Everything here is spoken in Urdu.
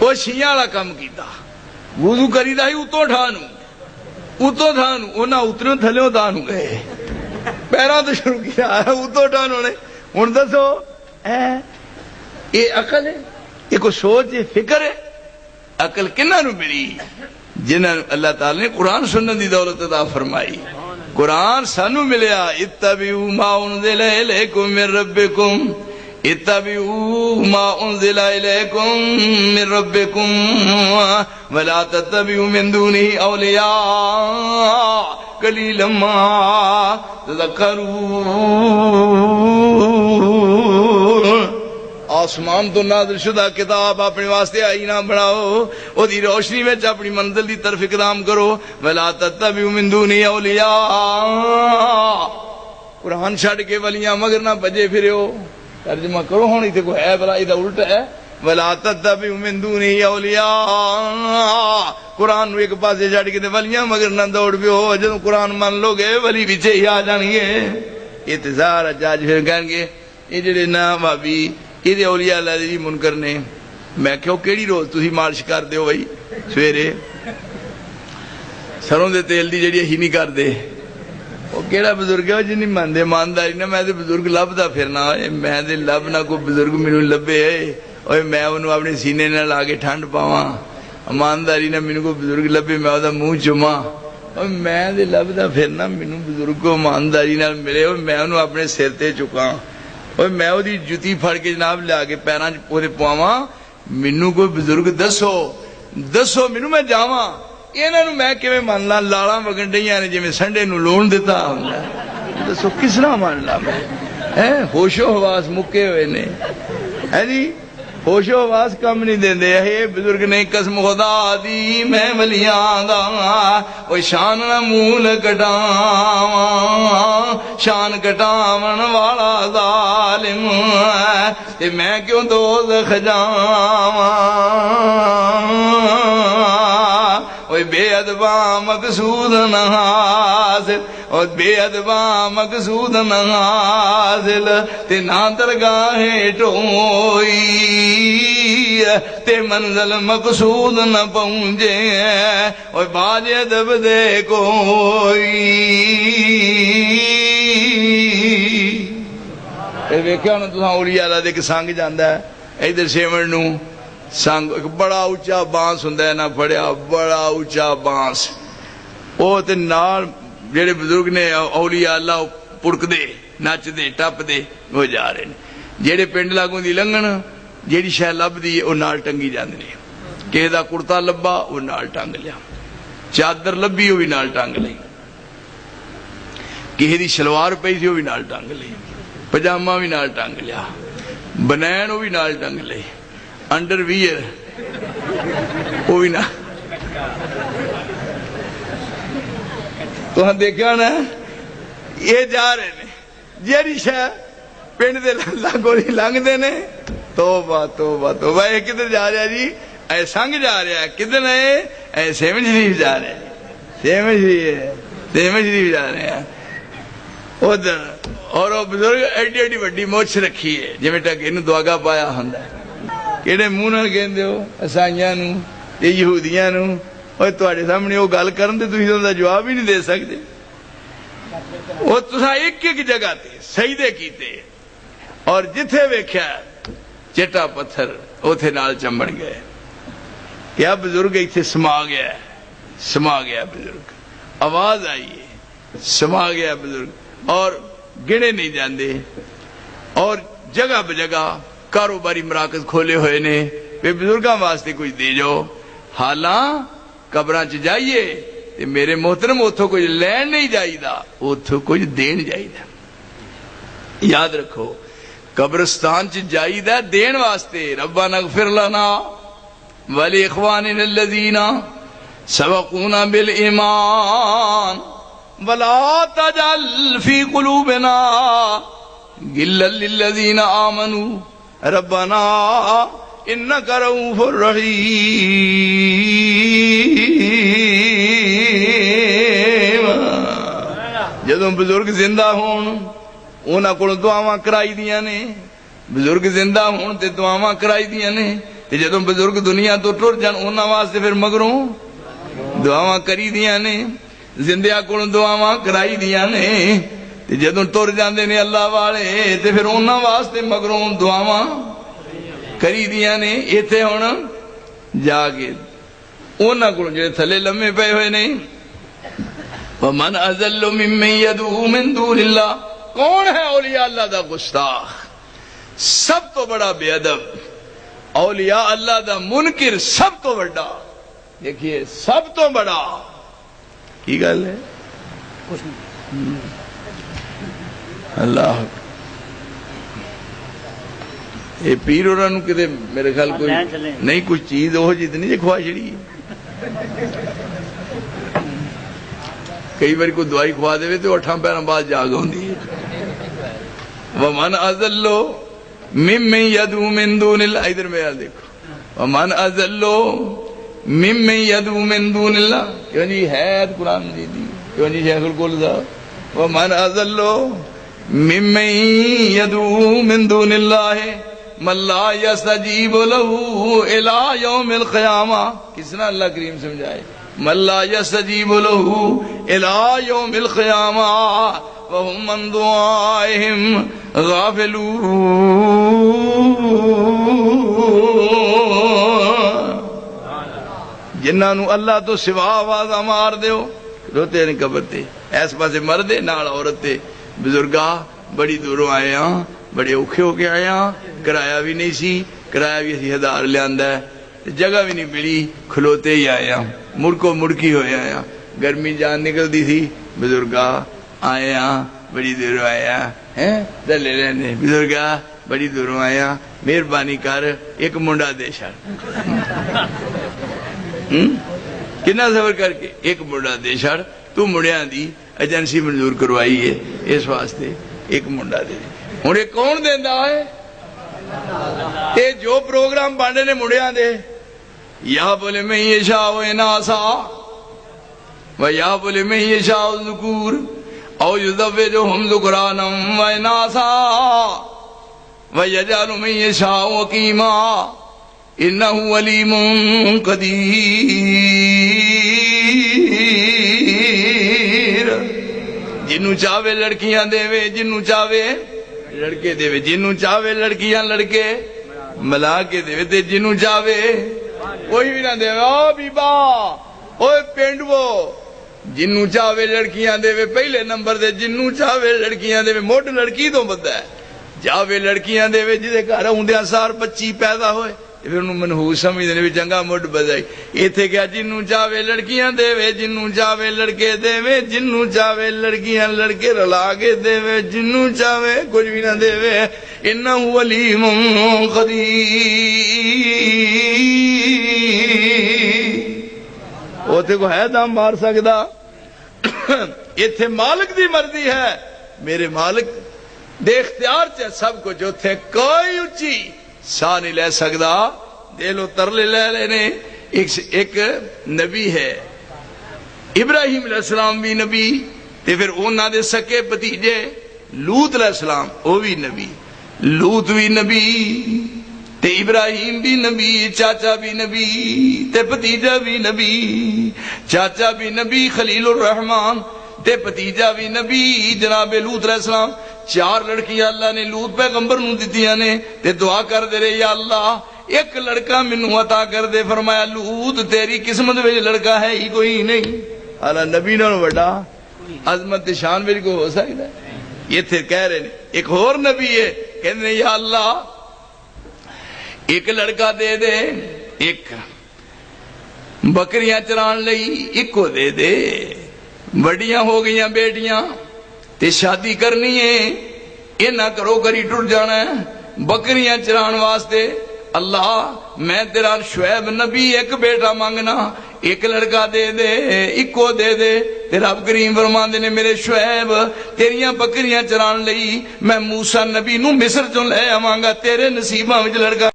وہ شیعہ والا کام کیتا وضو کریدا ہی اتوں ٹھانو انہاں اتروں تھلوں تانو گئے پیروں تو شروع کیا اتوں ٹھانو نے ہن دسو یہ عقل ہے یہ کوئی سوچ ہے فکر ہے عقل کنہاں نو ملی جنہاں اللہ تعالی نے قرآن سنن دی دولت عطا فرمائی قرآن سانو ملیا اتبعوا ما انزل الیکم من ربکم اتبعوا ما انزل الیکم من ربکم ولا تتبعوا من دونه اولیاء قلیلا ما تذکرون آسمان تو نازل شدہ کتاب اپنے واسطے آئینہ بناؤ او دی روشنی میں اپنی منزل دی طرف اقدام کرو ولا تتبعوا من دونه اولیاء قرآن چھڑ کے ولیاں مگر نہ بجے پھرے ہو ترجمہ کرو ہونی تے کوئی ہے بلا ادھا الٹا ہے ولا تتبعوا من دونه اولیاء قرآن نو ایک پاسے چھڑ کے تے ولیاں مگر نہ دوڑ پیو جدوں قرآن من لو گے ولی پیچھے ہی آ جان گے انتظار جاج پھر کہیں گے یہ جڑے نا بھابی یہ اولیاء اللہ دی منکر نے میں کہو کیڑی روز تسی مالش کر دیو بھائی سویرے سروں دے تیل دی جڑی ہی نہیں کر دے وہ کیڑا بزرگ ہے جن نہیں ماندے ایمانداری نہ میں تے بزرگ لبدا پھرنا میں تے لب نہ کوئی بزرگ مینوں لبے اوے میں انہوں اپنے سینے نال لا کے ٹھنڈ پاواں ایمانداری نہ مینوں کوئی بزرگ لبے میں اودہ منہ چوماں اوے میں تے لبدا پھرنا مینوں بزرگ کو ایمانداری نال ملے اوے میں انہوں اپنے سر تے چکاں اوے میں اودی جُتی پھڑ کے جناب لے کے پیراں وچ اودے پواواں مینوں کوئی بزرگ دسو مینوں میں جاواں انہاں نوں میں کیویں من لاں لاڑاں وگن ڈیاں نے جویں سنڈے نوں لون دتا ہوندا دسو کس طرح مان لاں میں ہوش و حواس مکے ہوئے نے ہے جی ہوش و حواس کم نہیں دیندے اے بزرگ نے قسم خدا دی میں ولیاں دا او شان نہ مول کٹاواں شان کٹاون والا ظالم تے میں کیوں دوزخ جاواں اوے بے ادبا مقصود نہ حاصل اور بے ادبا مقصود نہ حاصل تے نہ درگاہ ٹوئی تے منزل مقصود نہ پہنچے اور باج ادب دے کوئی ویکھیا ہونا تساں اولیاء اللہ دے کہ سنگ جاندا ہے ادھر سیمڑ نوں سنگ ایک بڑا اونچا بانس ہوندا ہے نا پڑیا بڑا اونچا بانس او تے نال جڑے بزرگ نے اولیاء اللہ پڑک دے نچ دے ٹپ دے وہ جا رہے ہیں جڑے پنڈ لاگوں دی لنگن جیڑی شے لبدی او نال ٹنگی جاندے نے کسے دا کرتا لبا او نال ٹنگ لیا چادر لبی او بھی نال ٹنگ لئی کسے دی شلوار پئی سی او بھی نال ٹنگ لئی پجامہ بھی نال ٹنگ لیا بنین او بھی نال ٹنگ لئی انڈر ویئر وہ بھی نہ تو ہم دیکھا نا یہ جا رہے نے جیڑی شے پنڈ دے لاگوں لنگ دے نے توبہ توبہ توبہ یہ کدھر جا رہا جی اے سنگ جا رہا ہے کدھر ہے اے سیمن شریف جا رہے ہیں سیمن شریف جا رہے ہیں ادھر اور وہ بزرگ ایڈی ایڈی وڈی مچھ رکھی ہے جی ٹکے نو دعاگا پایا ہوندا ہے کہڑے منہ نال کہندے ہو عیسائیاں نو تے یہودیاں نو اوے تواڈے سامنے وہ گل کرن تے تسی اوندا جواب ہی نہیں دے سکدے وہ تساں ایک ایک جگہ تے سجدے کیتے اور جتھے ویکھیا چٹا پتھر اوتھے نال چمبڑ گئے کیا بزرگ ایتھے سما گیا بزرگ آواز آئی ہے سما گیا بزرگ اور گنے نہیں جاندے اور جگہ بجگہ کاروباری مراکز کھولے ہوئے نے وہ بزرگاں واسطے کچھ دے جو حالاں قبراں چ جائیے تے میرے محترم اتھوں کچھ لین نہیں جائیدا اتھوں کچھ دین جائیدا یاد رکھو قبرستان چ جائیدا دین واسطے ربنا اغفر لنا ولاخواننا الذین سبقونا بالایمان ولا تجعل فی قلوبنا غلا للذین آمنوا ربنا انک رؤوف رحیم جدوں بزرگ زندہ ہون انہاں کول دعاواں کرائی دیاں نے بزرگ زندہ ہون تے دعاواں کرائی دیاں نے، تے جدوں بزرگ دنیا تو ٹر جان انہاں واسطے پھر مگروں دعاواں کری دیاں نے، زندیاں کولوں دعاواں کرائی دیاں نے، تے جدوں ٹر جاندے نے اللہ والے تے پھر انہاں واسطے مگروں دعاواں کری دیاں نے۔ ایتھے ہن جا کے انہاں کولوں جڑے تھلے لمے پے ہوئے نے، وَمَنْ أَضَلُّ مِمَّن يَدْعُو مِن دُونِ اللَّهِ، کون ہے اولیاء اللہ دا گستاخ، سب تو بڑا بے ادب، اولیاء اللہ دا منکر سب تو بڑا، دیکھیے سب تو بڑا کی گل ہے اللہ۔ یہ پیر ہوراں نوں کتے میرے خیال کوئی نہیں کچھ چیز وہ جتنی جی کھوا چھڑی، کئی بار کوئی دوائی کھوا دے تو 8 پیروں بعد جاگ ہوندی ہے۔ وَمَنْ أَضَلُّ مِمَّن يَدْعُو مِن دُونِ اللَّهِ، ادھر میرا دیکھو، وَمَنْ أَضَلُّ مِمَّن يَدْعُو مِن دُونِ اللَّهِ، کیوں جی ہے قرآن مجید دی، کیوں جی شیخ القول صاحب، وَمَنْ أَضَلُّ مِمَّن يَدْعُو مِن دُونِ اللَّهِ مَن لَّا يَسْتَجِيبُ لَهُ إِلَىٰ يَوْمِ الْقِيَامَةِ، کس طرح اللہ کریم سمجھائے، مَن لَّا يَسْتَجِيبُ لَهُ إِلَىٰ يَوْمِ الْقِيَامَةِ وَهُمْ عَن دُعَائِهِمْ غَافِلُونَ۔ جنہاں نو اللہ تو سوا آوازاں مار دیو روتے ہیں قبر تے، ایس پاسے مردے نال عورت تے، بزرگاں بڑی دوروں آئے ہاں، بڑے اوکھے ہو کے آئے ہاں، کرایہ بھی نہیں سی، کرایہ بھی اسی 1000 لیاندا ہے، جگہ بھی نہیں ملی، کھلوتے ہی آئے ہاں، مڑکو مڑکی ہوئے آئے ہاں، گرمی جان نکل دی تھی، بزرگاں آئے ہاں، بڑی دوروں آئے ہیں دلے رہنے، بزرگاں بڑی دوروں آئے ہاں، مہربانی کر ایک منڈا دے چھڑ، کنا سفر کر کے ایک منڈا دے چھڑ، تو منڈیاں دی ایجنسی منظور کروائی ہے اس واسطے ایک منڈا دے۔ ہن یہ کون دیندا ہے؟ یہ جو پروگرام بانڈے نے منڈیاں دے، یا بولے میں یشاء اناسا و یا بولے میں یشاء الذکور او یزوجہم ذکرانا و اناسا و یجعل من یشاء عقیما انہ علیم قدیر۔ جنوں چاہے لڑکیاں دے وے، جنوں چاہے لڑکے دے وے، جنوں چاہے لڑکیاں لڑکے ملا کے دے وے، تے جنوں چاہے کوئی بھی نہ دے وے۔ او بیبا اوے پینڈو، جنوں چاہے لڑکیاں دے وے، پہلے نمبر دے جنوں چاہے لڑکیاں دے وے، موڈ لڑکی تو بندہ ہے، چاہے لڑکیاں دے وے جدے گھر ہوندیاں سار بچی پیدا ہوئے پھر انہوں منحوس سمجھدے نے چنگا مڈ بجائی۔ ایتھے کیا جنوں چاہے لڑکیاں دے وے، جنوں چاہے لڑکے دے وے، جنوں چاہے لڑکیاں لڑکے رلا کے دے وے، جنوں چاہے کچھ بھی نہ دے وے، انہ علیم قدیر۔ اوتھے کو ہے دم مار سکدا، ایتھے مالک دی مرضی ہے، میرے مالک دے اختیار چ سب کچھ، اوتھے کوئی اچھی سا نہیں لے سکدا۔ دے لو ترلے لے لینے۔ ایک نبی ہے ابراہیم علیہ السلام بھی نبی، تے پھر انہاں دے سکے بھتیجے لوط علیہ السلام وہ بھی نبی، لوط بھی نبی تے ابراہیم بھی نبی، چاچا بھی نبی تے بھتیجا بھی نبی، چاچا بھی نبی خلیل الرحمان تے بھتیجا بھی نبی جناب لوط علیہ السلام۔ 4 لڑکیاں اللہ نے لوط پیغمبر نوں دتیاں نے، تے دعا کر دے رہے یا اللہ ایک لڑکا مینوں عطا کر دے۔ فرمایا لوط تیری قسمت وچ لڑکا ہے ہی کوئی نہیں۔ اعلی نبی نال بڑا عظمت شان وچ کوئی ہو سکدا ہے؟ یہ تھے کہہ رہے نے ایک اور نبی ہے، کہندے یا اللہ ایک لڑکا دے دے، ایک بکریاں چران لئی ایک کو دے دے، بڑیاں ہو گئیاں بیٹیاں تے شادی کرنی ہے، یہ نہ کرو کری ٹر جانا ہے بکریاں چران واسطے۔ اللہ میں تیرا شعیب نبی ایک بیٹا مانگنا، ایک لڑکا دے دے، ایک کو دے دے۔ تیرا رب کریم فرماندے نے میرے شعیب تیریاں بکریاں چران لئی میں موسیٰ نبی نو مصر چوں لے آواں گا، تیرے نصیباں وچ لڑکا